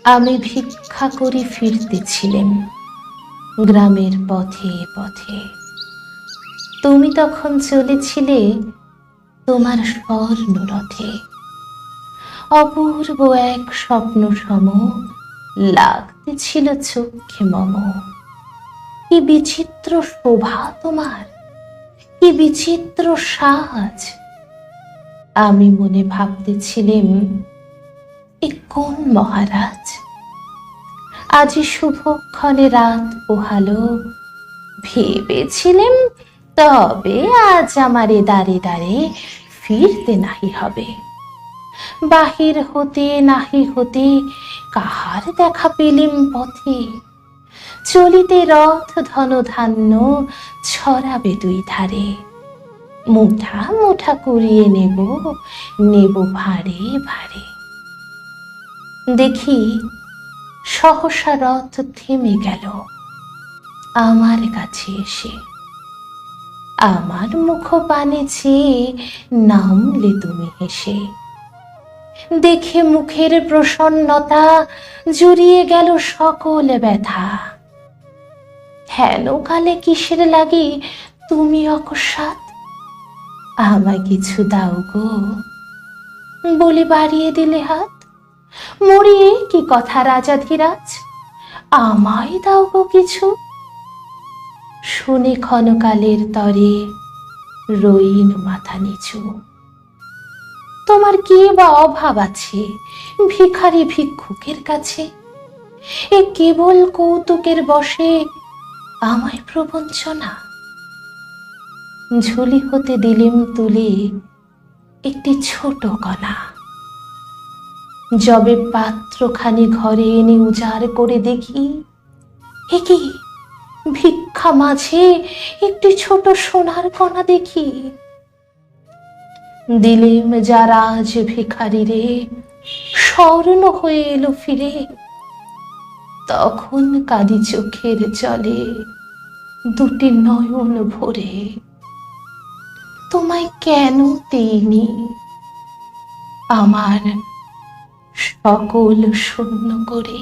আমি ভিক্ষা করে ফিরতেছিলেম গ্রামের পথে পথে। তুমি তখন চলেছিলে তোমার স্বর্ণরথে। অপূর্ব এক স্বপ্ন সম লাগতেছিল চক্ষে মম। কি বিচিত্র শোভা তোমার, কি বিচিত্র সাজ। আমি মনে ভাবতেছিলেম, এ কোন মহারাজ। আজি শুভক্ষণে রাত পোহালো, ভেবেছিলেম তবে আজ আমারে দাঁড়ে দাঁড়ে ফিরতে নাহি হবে। বাহির হতে নাহি হতে কাহার দেখা পেলেম পথে। চলিতে রথ ধন ধান্য ছড়াবে দুই ধারে। মুঠা মুঠা কুড়িয়ে নেব, নেব ভারে ভারে। দেখি সহসা রথ থেমে গেল আমার কাছে এসে। আমার মুখ পানে চেয়ে নামলে তুমি হেসে। দেখে মুখের প্রসন্নতা জুড়িয়ে গেল সকল ব্যথা। হেন কালে কিসের লাগি তুমি অকস্মাৎ আমায় কিছু দাও গো বলে বাড়িয়ে দিলে হাত। মরিয়ে কি কথা রাজাধিরাজ, আমায় দাও গো কিছু। শুনে ক্ষণকালের তরে রইন মাথা নিচু। তোমার কি বা অভাব আছে ভিখারি ভিক্ষুকের কাছে? এ কেবল কৌতুকের বশে আমায় প্রবঞ্চনা। ঝুলি হতে দিলেম তুলে একটি ছোট কণা। যবে পাত্রখানি ঘরে এনে উজাড় করে দেখি, এ কি ভিক্ষা মাঝে একটি ছোট সোনার কণা দেখি। দিলেম যারা আজ ভিখারি রে, স্বর্ণ হয়ে এলো ফিরে। তখন কাঁদি চোখের জলে দুটি নয়ন ভরে। তোমায় কেন দেইনি আমার সকল শূন্য করে।